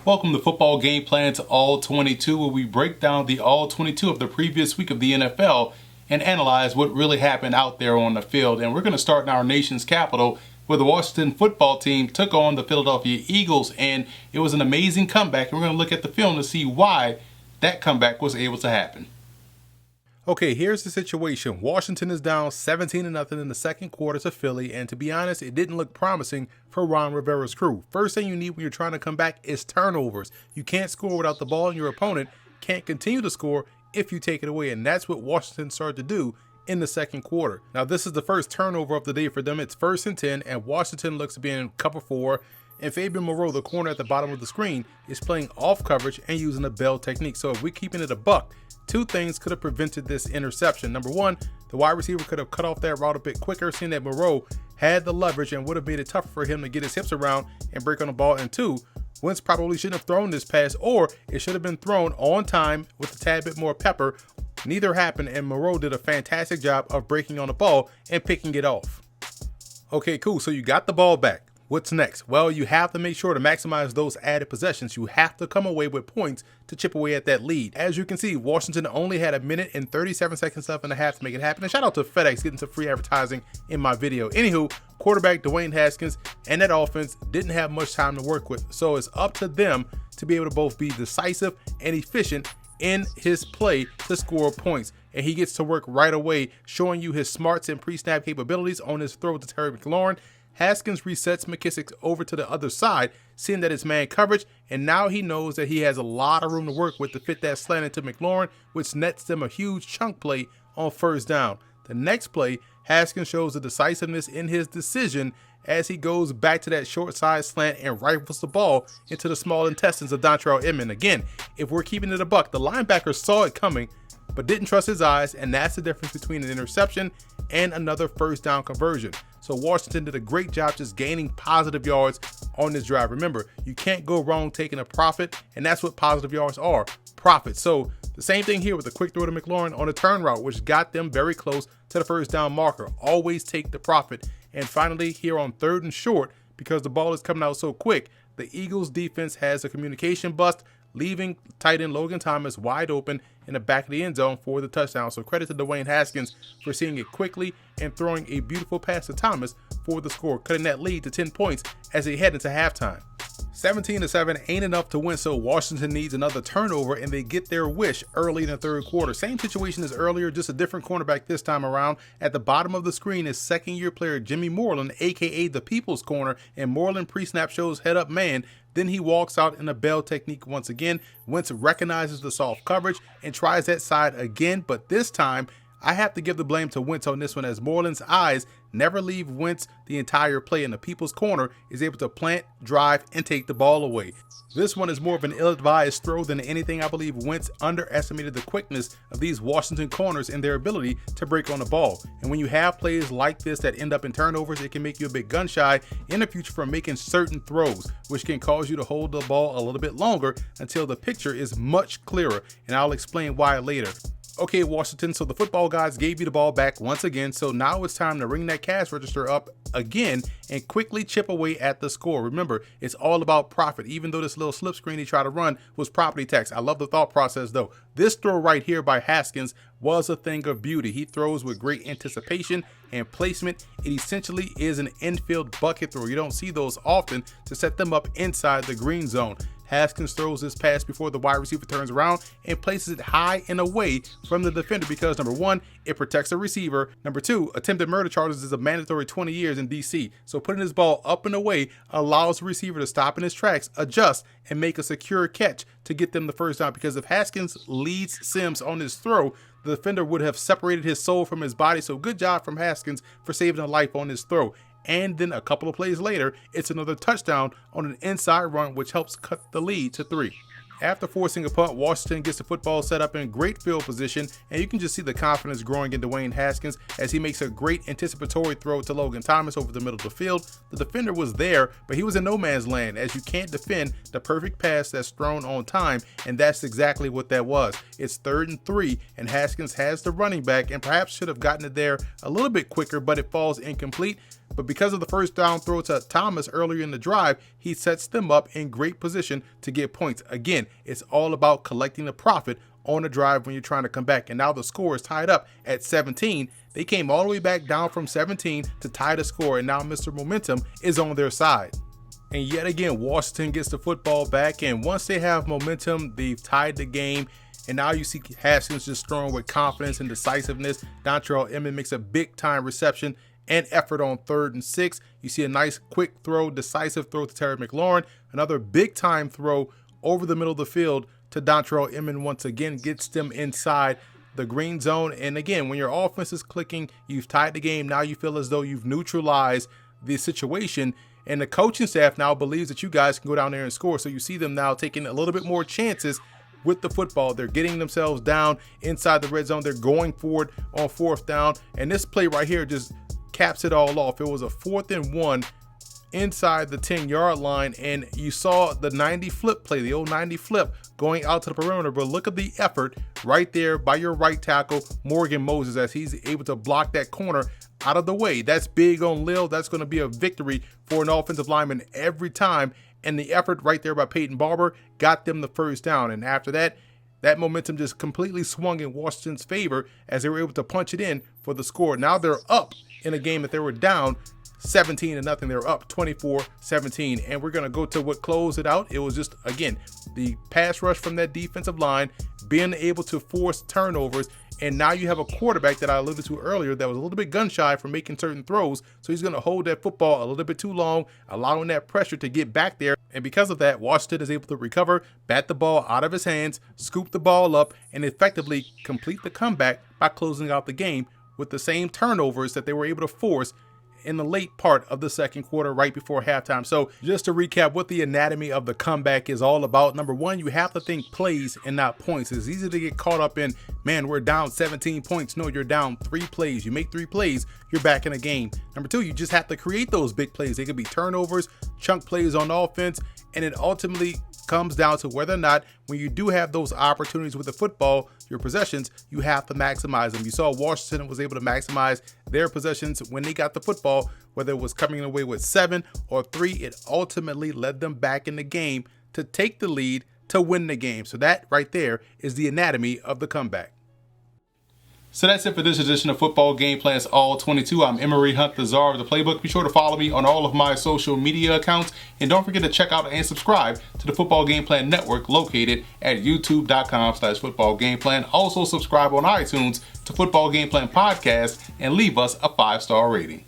Welcome to Football Game Plan's All 22, where we break down the All 22 of the previous week of the NFL and analyze what really happened out there on the field. And we're going to start in our nation's capital, where the Washington football team took on the Philadelphia Eagles, and it was an amazing comeback. And we're going to look at the film to see why that comeback was able to happen. Okay, here's the situation. Washington is down 17-0 in the second quarter to Philly, and to be honest, it didn't look promising for Ron Rivera's crew. First thing you need when you're trying to come back is turnovers. You can't score without the ball, and your opponent can't continue to score if you take it away, and that's what Washington started to do in the second quarter. Now, this is the first turnover of the day for them. It's 1st and 10, and Washington looks to be in cover 4. And Fabian Moreau, the corner at the bottom of the screen, is playing off coverage and using a bell technique. So if we're keeping it a buck, two things could have prevented this interception. Number one, the wide receiver could have cut off that route a bit quicker, seeing that Moreau had the leverage and would have made it tougher for him to get his hips around and break on the ball. And two, Wentz probably shouldn't have thrown this pass, or it should have been thrown on time with a tad bit more pepper. Neither happened, and Moreau did a fantastic job of breaking on the ball and picking it off. Okay, cool. So you got the ball back. What's next? Well, you have to make sure to maximize those added possessions. You have to come away with points to chip away at that lead. As you can see, Washington only had 1 minute and 37 seconds left in the half to make it happen. And shout out to FedEx getting some free advertising in my video. Anywho, quarterback Dwayne Haskins and that offense didn't have much time to work with. So it's up to them to be able to both be decisive and efficient in his play to score points. And he gets to work right away, showing you his smarts and pre-snap capabilities on his throw to Terry McLaurin. Haskins resets McKissick over to the other side, seeing that it's man coverage, and now he knows that he has a lot of room to work with to fit that slant into McLaurin, which nets them a huge chunk play on 1st down. The next play, Haskins shows the decisiveness in his decision as he goes back to that short side slant and rifles the ball into the small intestines of Dontrell Inman. Again, if we're keeping it a buck, the linebacker saw it coming, but didn't trust his eyes, and that's the difference between an interception and another 1st down conversion. So Washington did a great job just gaining positive yards on this drive. Remember, you can't go wrong taking a profit, and that's what positive yards are, profit. So the same thing here with a quick throw to McLaurin on a turn route, which got them very close to the 1st down marker. Always take the profit. And finally, here on 3rd and short, because the ball is coming out so quick, the Eagles defense has a communication bust, leaving tight end Logan Thomas wide open in the back of the end zone for the touchdown. So credit to Dwayne Haskins for seeing it quickly and throwing a beautiful pass to Thomas for the score, cutting that lead to 10 points as they head into halftime. 17-7 ain't enough to win, so Washington needs another turnover, and they get their wish early in the 3rd quarter. Same situation as earlier, just a different cornerback this time around. At the bottom of the screen is 2nd-year player Jimmy Moreland, aka the People's Corner, and Moreland pre-snap shows head up man. Then he walks out in a bell technique once again. Wentz recognizes the soft coverage and tries that side again, but this time I have to give the blame to Wentz on this one, as Moreland's eyes never leave Wentz the entire play, and the People's Corner is able to plant, drive, and take the ball away. This one is more of an ill-advised throw than anything. I believe Wentz underestimated the quickness of these Washington corners and their ability to break on the ball. And when you have plays like this that end up in turnovers, it can make you a bit gun-shy in the future from making certain throws, which can cause you to hold the ball a little bit longer until the picture is much clearer, and I'll explain why later. Okay, Washington, so the football guys gave you the ball back once again, so now it's time to ring that cash register up again and quickly chip away at the score. Remember, it's all about profit. Even though this little slip screen he tried to run was property tax. I love the thought process, though. This throw right here by Haskins was a thing of beauty. He throws with great anticipation and placement. It essentially is an infield bucket throw. You don't see those often to set them up inside the green zone. Haskins throws this pass before the wide receiver turns around and places it high and away from the defender because, number one, it protects the receiver. Number two, attempted murder charges is a mandatory 20 years in DC. So putting his ball up and away allows the receiver to stop in his tracks, adjust, and make a secure catch to get them the 1st down, because if Haskins leads Sims on his throw, the defender would have separated his soul from his body. So good job from Haskins for saving a life on his throw. And then a couple of plays later, it's another touchdown on an inside run, which helps cut the lead to 3. After forcing a punt, Washington gets the football set up in great field position, and you can just see the confidence growing in Dwayne Haskins as he makes a great anticipatory throw to Logan Thomas over the middle of the field. The defender was there, but he was in no man's land, as you can't defend the perfect pass that's thrown on time, and that's exactly what that was. It's 3rd and 3, and Haskins has the running back and perhaps should have gotten it there a little bit quicker, but it falls incomplete. But because of the first down throw to Thomas earlier in the drive, he sets them up in great position to get points. Again, it's all about collecting the profit on the drive when you're trying to come back. And now the score is tied up at 17. They came all the way back down from 17 to tie the score, and now Mr. Momentum is on their side. And yet again, Washington gets the football back, and once they have momentum, they've tied the game. And now you see Haskins just throwing with confidence and decisiveness. Dontrell Emmett makes a big-time reception and effort on 3rd and 6. You see a nice quick throw, decisive throw to Terry McLaurin. Another big-time throw over the middle of the field to Dontrell Emmett. Once again, gets them inside the green zone. And again, when your offense is clicking, you've tied the game. Now you feel as though you've neutralized the situation. And the coaching staff now believes that you guys can go down there and score. So you see them now taking a little bit more chances with the football. They're getting themselves down inside the red zone. They're going forward on 4th down. And this play right here just caps it all off. It was a 4th and 1 inside the 10-yard line. And you saw the 90 flip play, the old 90 flip going out to the perimeter. But look at the effort right there by your right tackle, Morgan Moses, as he's able to block that corner out of the way. That's big on Lil. That's going to be a victory for an offensive lineman every time. And the effort right there by Peyton Barber got them the first down. And after that, that momentum just completely swung in Washington's favor as they were able to punch it in for the score. Now they're up in a game that they were down 17-0. They're up 24-17. And we're going to go to what closed it out. It was just, again, the pass rush from that defensive line, being able to force turnovers. And now you have a quarterback that I alluded to earlier that was a little bit gun shy for making certain throws. So he's going to hold that football a little bit too long, allowing that pressure to get back there. And because of that, Washington is able to recover, bat the ball out of his hands, scoop the ball up, and effectively complete the comeback by closing out the game with the same turnovers that they were able to force in the late part of the second quarter, right before halftime. So just to recap what the anatomy of the comeback is all about. Number one, you have to think plays and not points. It's easy to get caught up in, man, we're down 17 points. No, you're down 3 plays. You make 3 plays, you're back in a game. Number two, you just have to create those big plays. They could be turnovers, chunk plays on offense, and it ultimately comes down to whether or not, when you do have those opportunities with the football, your possessions, you have to maximize them. You saw Washington was able to maximize their possessions when they got the football, whether it was coming away with 7 or 3, it ultimately led them back in the game to take the lead to win the game. So that right there is the anatomy of the comeback. So that's it for this edition of Football Game Plans All 22. I'm Emery Hunt, the czar of the playbook. Be sure to follow me on all of my social media accounts. And don't forget to check out and subscribe to the Football Game Plan Network located at youtube.com/footballgameplan. Also subscribe on iTunes to Football Game Plan Podcast and leave us a 5-star rating.